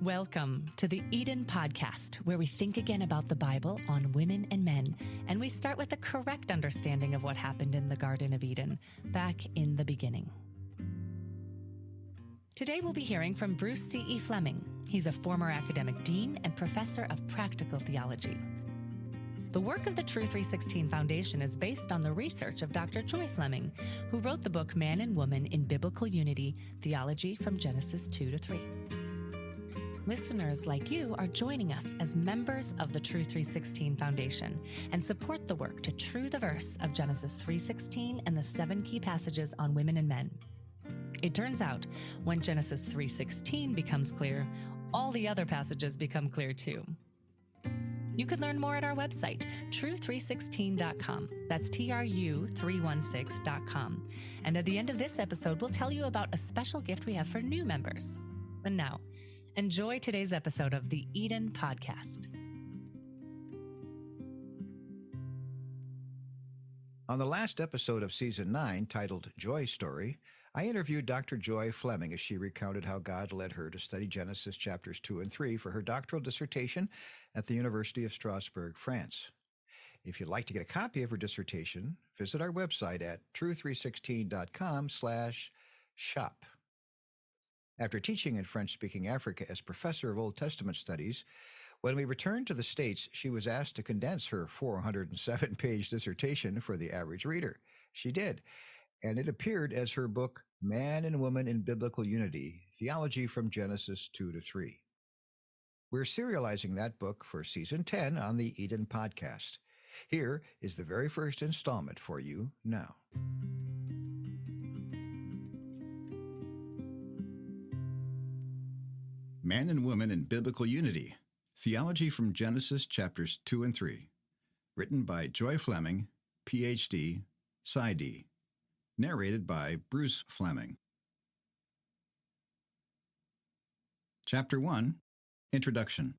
Welcome to the Eden Podcast, where we think again about the Bible on women and men, and we start with the correct understanding of what happened in the Garden of Eden, back in the beginning. Today we'll be hearing from Bruce C.E. Fleming. He's a former academic dean and professor of practical theology. The work of the True 316 Foundation is based on the research of Dr. Joy Fleming, who wrote the book Man and Woman in Biblical Unity, Theology from Genesis 2 to 3. Listeners like you are joining us as members of the True 316 Foundation and support the work to true the verse of Genesis 3:16 and the 7 key passages on women and men. It turns out, when Genesis 3:16 becomes clear, all the other passages become clear too. You can learn more at our website, true316.com. That's TRU316.com. And at the end of this episode, we'll tell you about a special gift we have for new members. And now, enjoy today's episode of the Eden Podcast. On the last episode of Season 9, titled Joy's Story, I interviewed Dr. Joy Fleming as she recounted how God led her to study Genesis chapters 2 and 3 for her doctoral dissertation at the University of Strasbourg, France. If you'd like to get a copy of her dissertation, visit our website at true316.com/shop. After teaching in French-speaking Africa as professor of Old Testament studies, when we returned to the States, she was asked to condense her 407-page dissertation for the average reader. She did, and it appeared as her book, Man and Woman in Biblical Unity, Theology from Genesis 2 to 3. We're serializing that book for Season 10 on the Eden Podcast. Here is the very first installment for you now. Man and Woman in Biblical Unity, Theology from Genesis chapters 2 and 3, written by Joy Fleming, Ph.D., Sci.D., narrated by Bruce Fleming. Chapter 1, Introduction.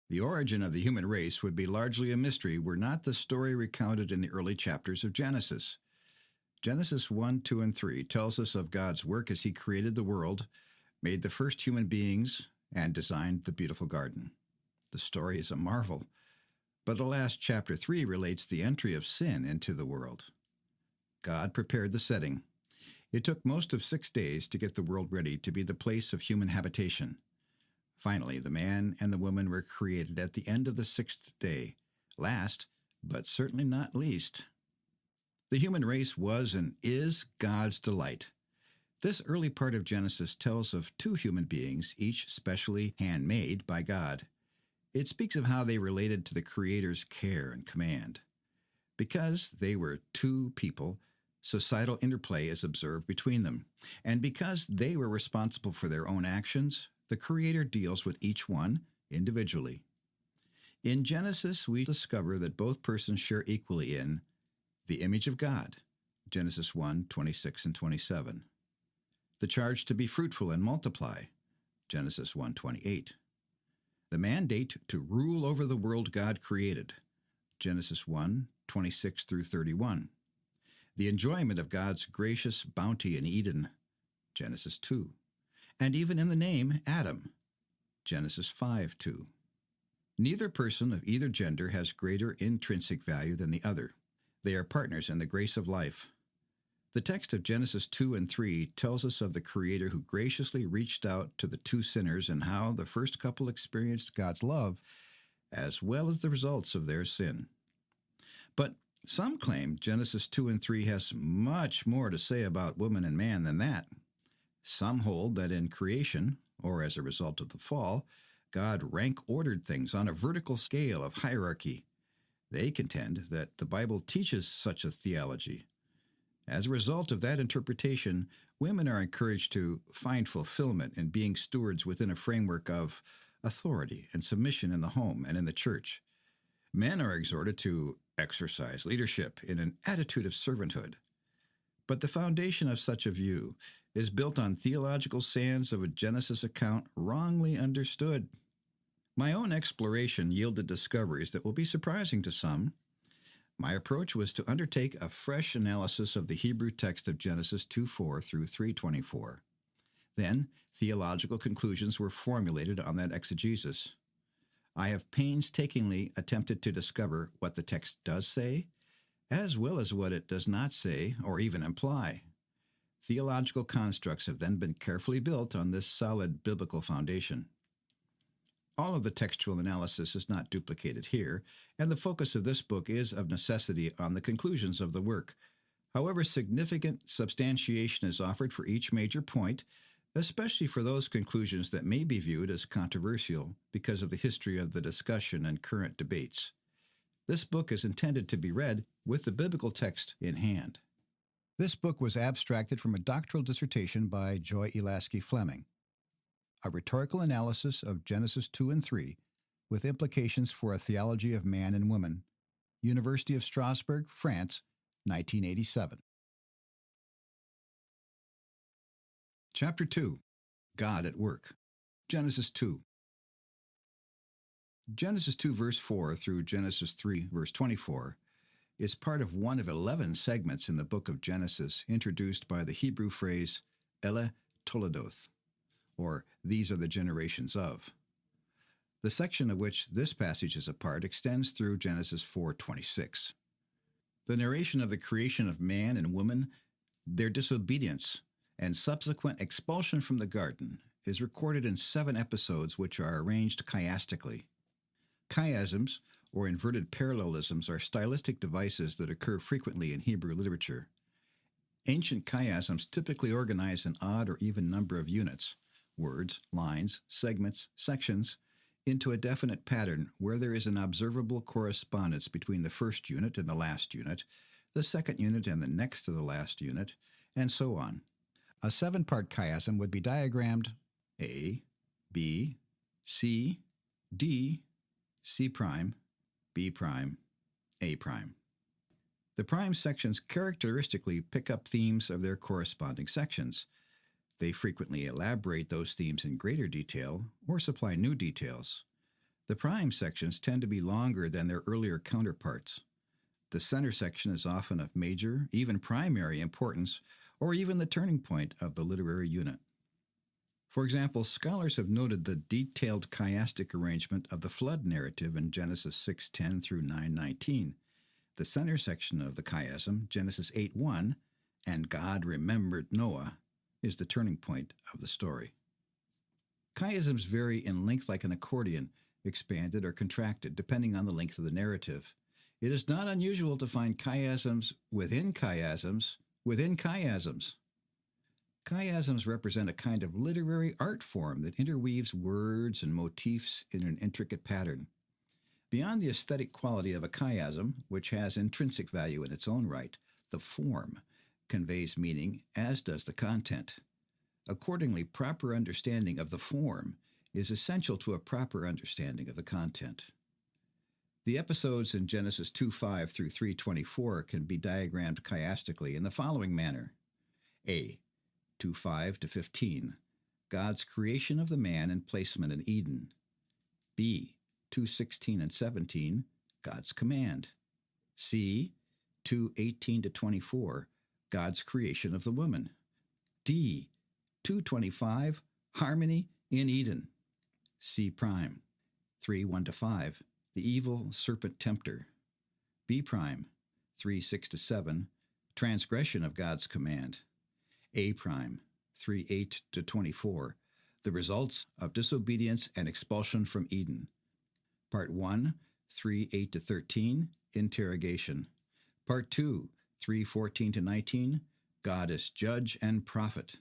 The origin of the human race would be largely a mystery were not the story recounted in the early chapters of Genesis. Genesis 1, 2, and 3 tells us of God's work as he created the world, made the first human beings, and designed the beautiful garden. The story is a marvel, but the last chapter 3 relates the entry of sin into the world. God prepared the setting. It took most of 6 days to get the world ready to be the place of human habitation. Finally, the man and the woman were created at the end of the 6th day. Last, but certainly not least, the human race was and is God's delight. This early part of Genesis tells of 2 human beings, each specially handmade by God. It speaks of how they related to the Creator's care and command. Because they were 2 people, societal interplay is observed between them. And because they were responsible for their own actions, the Creator deals with each one individually. In Genesis, we discover that both persons share equally in the image of God, Genesis 1, 26 and 27. The charge to be fruitful and multiply, Genesis 1:28. The mandate to rule over the world God created, Genesis 1:26 through 31. The enjoyment of God's gracious bounty in Eden, Genesis 2. And even in the name Adam, Genesis 5:2. Neither person of either gender has greater intrinsic value than the other. They are partners in the grace of life. The text of Genesis 2 and 3 tells us of the Creator who graciously reached out to the 2 sinners and how the first couple experienced God's love as well as the results of their sin. But some claim Genesis 2 and 3 has much more to say about woman and man than that. Some hold that in creation, or as a result of the fall, God rank-ordered things on a vertical scale of hierarchy. They contend that the Bible teaches such a theology. As a result of that interpretation, women are encouraged to find fulfillment in being stewards within a framework of authority and submission in the home and in the church. Men are exhorted to exercise leadership in an attitude of servanthood. But the foundation of such a view is built on theological sands of a Genesis account wrongly understood. My own exploration yielded discoveries that will be surprising to some. My approach was to undertake a fresh analysis of the Hebrew text of Genesis 2:4 through 3:24. Then, theological conclusions were formulated on that exegesis. I have painstakingly attempted to discover what the text does say, as well as what it does not say or even imply. Theological constructs have then been carefully built on this solid biblical foundation. All of the textual analysis is not duplicated here, and the focus of this book is of necessity on the conclusions of the work. However, significant substantiation is offered for each major point, especially for those conclusions that may be viewed as controversial because of the history of the discussion and current debates. This book is intended to be read with the biblical text in hand. This book was abstracted from a doctoral dissertation by Joy Elaski Fleming, a rhetorical analysis of Genesis 2 and 3, with implications for a theology of man and woman, University of Strasbourg, France, 1987. Chapter 2. God at Work. Genesis 2. Genesis 2 verse 4 through Genesis 3 verse 24 is part of one of 11 segments in the book of Genesis introduced by the Hebrew phrase Ele Toledoth, or these are the generations of. The section of which this passage is a part extends through Genesis 4:26. The narration of the creation of man and woman, their disobedience, and subsequent expulsion from the garden is recorded in 7 episodes which are arranged chiastically. Chiasms, or inverted parallelisms, are stylistic devices that occur frequently in Hebrew literature. Ancient chiasms typically organize an odd or even number of units, words, lines, segments, sections, into a definite pattern where there is an observable correspondence between the first unit and the last unit, the second unit and the next to the last unit, and so on. A 7-part chiasm would be diagrammed A, B, C, D, C', B', A'. The prime sections characteristically pick up themes of their corresponding sections. They frequently elaborate those themes in greater detail or supply new details. The prime sections tend to be longer than their earlier counterparts. The center section is often of major, even primary importance, or even the turning point of the literary unit. For example, scholars have noted the detailed chiastic arrangement of the flood narrative in Genesis 6:10 through 9:19. The center section of the chiasm, Genesis 8:1, and God remembered Noah, is the turning point of the story. Chiasms vary in length like an accordion, expanded or contracted, depending on the length of the narrative. It is not unusual to find chiasms within chiasms within chiasms. Chiasms represent a kind of literary art form that interweaves words and motifs in an intricate pattern. Beyond the aesthetic quality of a chiasm, which has intrinsic value in its own right, the form conveys meaning, as does the content. Accordingly, proper understanding of the form is essential to a proper understanding of the content. The episodes in Genesis 2:5 through 3:24 can be diagrammed chiastically in the following manner. A. 2:5 to 15, God's creation of the man and placement in Eden. B. 2:16 and 17, God's command. C. 2:18 to 24, God's creation of the woman. D. 2:25, harmony in Eden. C'. 3:1 to 5, the evil serpent tempter. B'. 3:6 to 7, transgression of God's command. A'. 3:8 to 24, the results of disobedience and expulsion from Eden. Part 1, 3:8 to 13, interrogation. Part 2, 3:14 to 19, God as judge and prophet.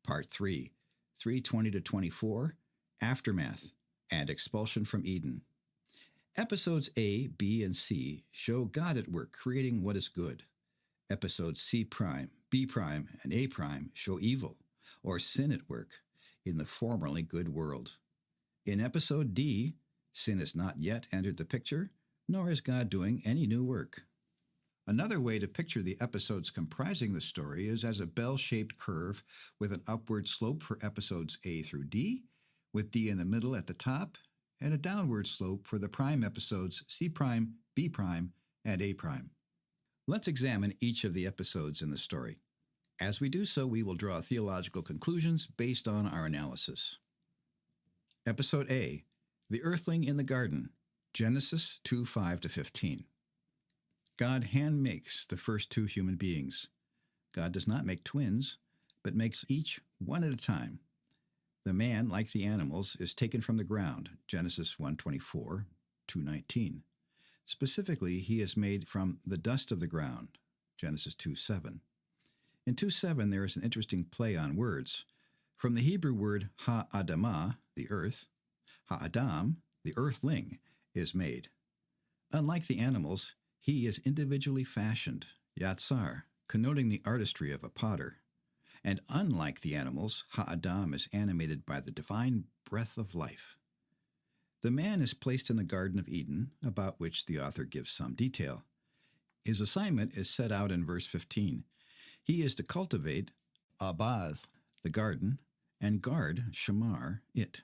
Part 3, 3:20 to 24, aftermath and expulsion from Eden. Episodes A, B, and C show God at work creating what is good. Episodes C', B', and A' show evil, or sin at work, in the formerly good world. In episode D, sin has not yet entered the picture, nor is God doing any new work. Another way to picture the episodes comprising the story is as a bell-shaped curve with an upward slope for episodes A through D, with D in the middle at the top, and a downward slope for the prime episodes C', B', and A'. Let's examine each of the episodes in the story. As we do so, we will draw theological conclusions based on our analysis. Episode A, The Earthling in the Garden, Genesis 2:5-15. God hand-makes the first two human beings. God does not make twins, but makes each one at a time. The man, like the animals, is taken from the ground, Genesis 1:24, 2:19. Specifically, he is made from the dust of the ground, Genesis 2:7. In 2:7, there is an interesting play on words. From the Hebrew word ha-adamah, the earth, ha-adam, the earthling, is made. Unlike the animals, he is individually fashioned, yatsar, connoting the artistry of a potter. And unlike the animals, ha-adam is animated by the divine breath of life. The man is placed in the Garden of Eden, about which the author gives some detail. His assignment is set out in verse 15. He is to cultivate, abad, the garden, and guard, shamar, it.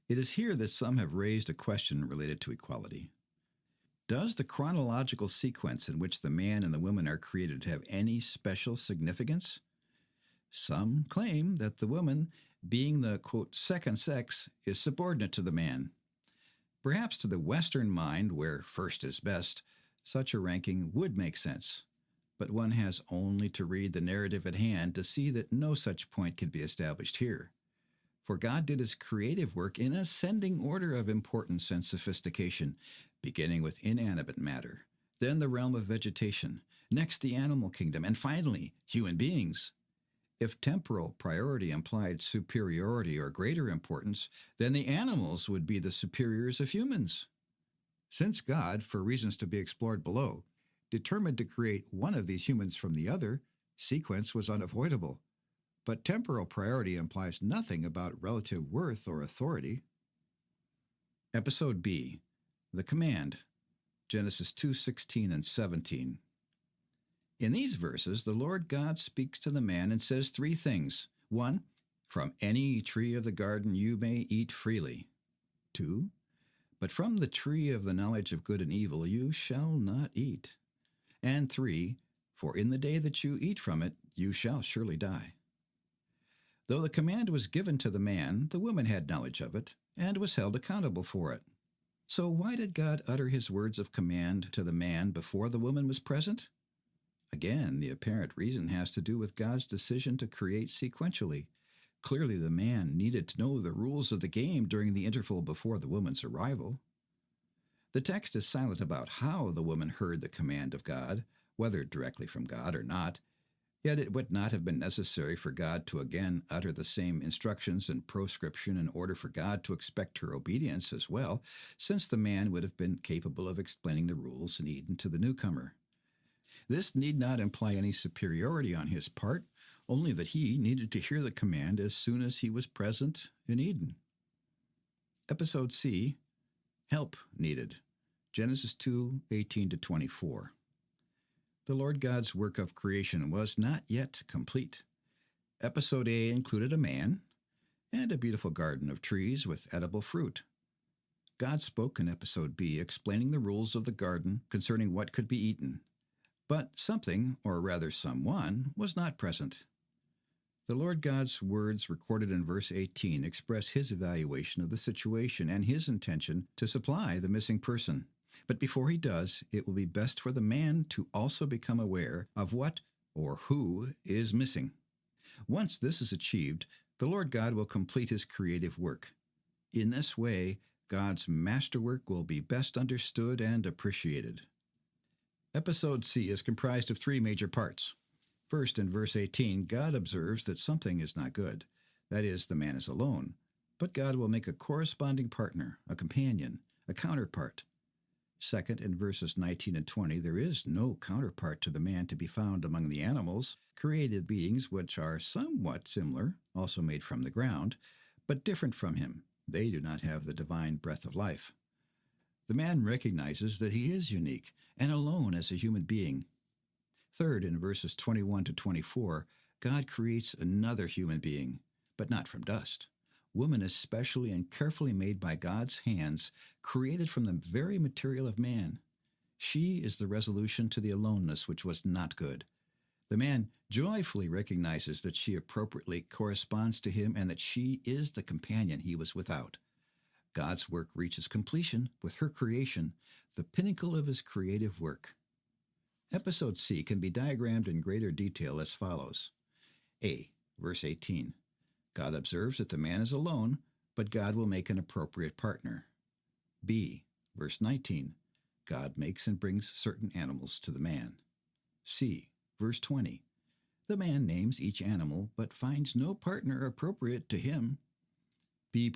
It is here that some have raised a question related to equality. Does the chronological sequence in which the man and the woman are created have any special significance? Some claim that the woman, being the, quote, second sex, is subordinate to the man. Perhaps to the Western mind, where first is best, such a ranking would make sense. But one has only to read the narrative at hand to see that no such point can be established here. For God did his creative work in ascending order of importance and sophistication, beginning with inanimate matter, then the realm of vegetation, next the animal kingdom, and finally, human beings. If temporal priority implied superiority or greater importance, then the animals would be the superiors of humans. Since God, for reasons to be explored below, determined to create one of these humans from the other, sequence was unavoidable. But temporal priority implies nothing about relative worth or authority. Episode B, The Command, Genesis 2:16 and 17. In these verses, the Lord God speaks to the man and says three things. 1, from any tree of the garden you may eat freely. 2, but from the tree of the knowledge of good and evil you shall not eat. And 3, for in the day that you eat from it, you shall surely die. Though the command was given to the man, the woman had knowledge of it, and was held accountable for it. So why did God utter his words of command to the man before the woman was present? Again, the apparent reason has to do with God's decision to create sequentially. Clearly, the man needed to know the rules of the game during the interval before the woman's arrival. The text is silent about how the woman heard the command of God, whether directly from God or not, yet it would not have been necessary for God to again utter the same instructions and proscription in order for God to expect her obedience as well, since the man would have been capable of explaining the rules in Eden to the newcomer. This need not imply any superiority on his part, only that he needed to hear the command as soon as he was present in Eden. Episode C, Help Needed, Genesis 2:18-24. The Lord God's work of creation was not yet complete. Episode A included a man and a beautiful garden of trees with edible fruit. God spoke in Episode B, explaining the rules of the garden concerning what could be eaten. But something, or rather someone, was not present. The Lord God's words recorded in verse 18 express his evaluation of the situation and his intention to supply the missing person. But before he does, it will be best for the man to also become aware of what or who is missing. Once this is achieved, the Lord God will complete his creative work. In this way, God's masterwork will be best understood and appreciated. Episode C is comprised of three major parts. First, in verse 18, God observes that something is not good. That is, the man is alone. But God will make a corresponding partner, a companion, a counterpart. Second, in verses 19 and 20, there is no counterpart to the man to be found among the animals, created beings which are somewhat similar, also made from the ground, but different from him. They do not have the divine breath of life. The man recognizes that he is unique and alone as a human being. Third, in verses 21-24, God creates another human being, but not from dust. Woman is specially and carefully made by God's hands, created from the very material of man. She is the resolution to the aloneness which was not good. The man joyfully recognizes that she appropriately corresponds to him and that she is the companion he was without. God's work reaches completion with her creation, the pinnacle of his creative work. Episode C can be diagrammed in greater detail as follows. A. Verse 18. God observes that the man is alone, but God will make an appropriate partner. B. Verse 19. God makes and brings certain animals to the man. C. Verse 20. The man names each animal, but finds no partner appropriate to him. B.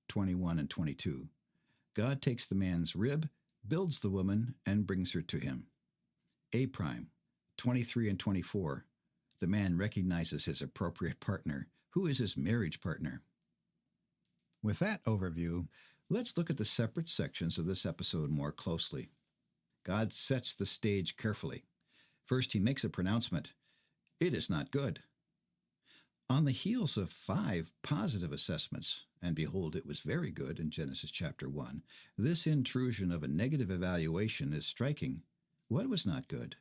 21 and 22. God takes the man's rib, builds the woman, and brings her to him. A', 23 and 24. The man recognizes his appropriate partner, who is his marriage partner. With that overview, let's look at the separate sections of this episode more closely. God sets the stage carefully. First, he makes a pronouncement. It is not good. On the heels of 5 positive assessments, and behold, it was very good in Genesis chapter 1, this intrusion of a negative evaluation is striking. What was not good?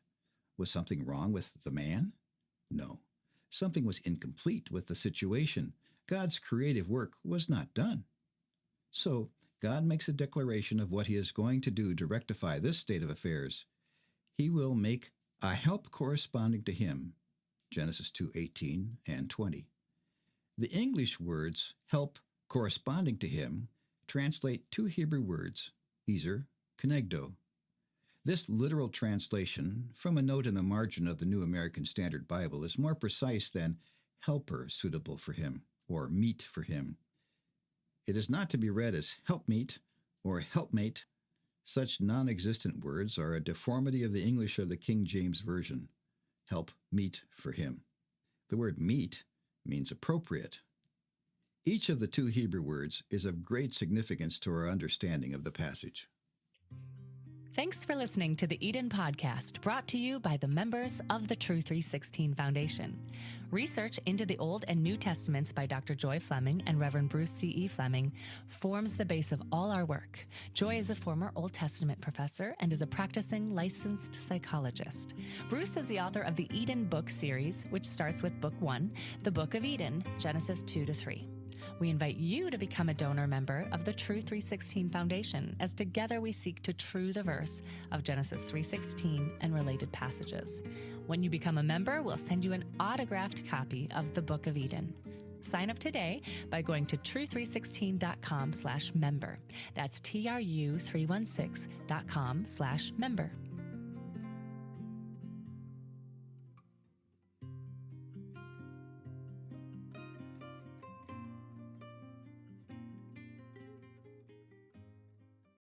Was something wrong with the man? No. Something was incomplete with the situation. God's creative work was not done. So, God makes a declaration of what he is going to do to rectify this state of affairs. He will make a help corresponding to him, Genesis 2:18 and 20. The English words help corresponding to him translate 2 Hebrew words, ezer, kenegdo. This literal translation, from a note in the margin of the New American Standard Bible, is more precise than helper suitable for him, or meet for him. It is not to be read as helpmeet or helpmate. Such non-existent words are a deformity of the English of the King James Version. Help meet for him. The word meet means appropriate. Each of the 2 Hebrew words is of great significance to our understanding of the passage. Thanks for listening to the Eden Podcast, brought to you by the members of the True 316 Foundation. Research into the Old and New Testaments by Dr. Joy Fleming and Reverend Bruce C.E. Fleming forms the base of all our work. Joy is a former Old Testament professor and is a practicing licensed psychologist. Bruce is the author of the Eden Book series, which starts with Book 1, the Book of Eden, Genesis 2-3. We invite you to become a donor member of the True 316 Foundation, as together we seek to true the verse of Genesis 3:16 and related passages. When you become a member, we'll send you an autographed copy of the Book of Eden. Sign up today by going to true316.com/member. That's TRU316.com/member.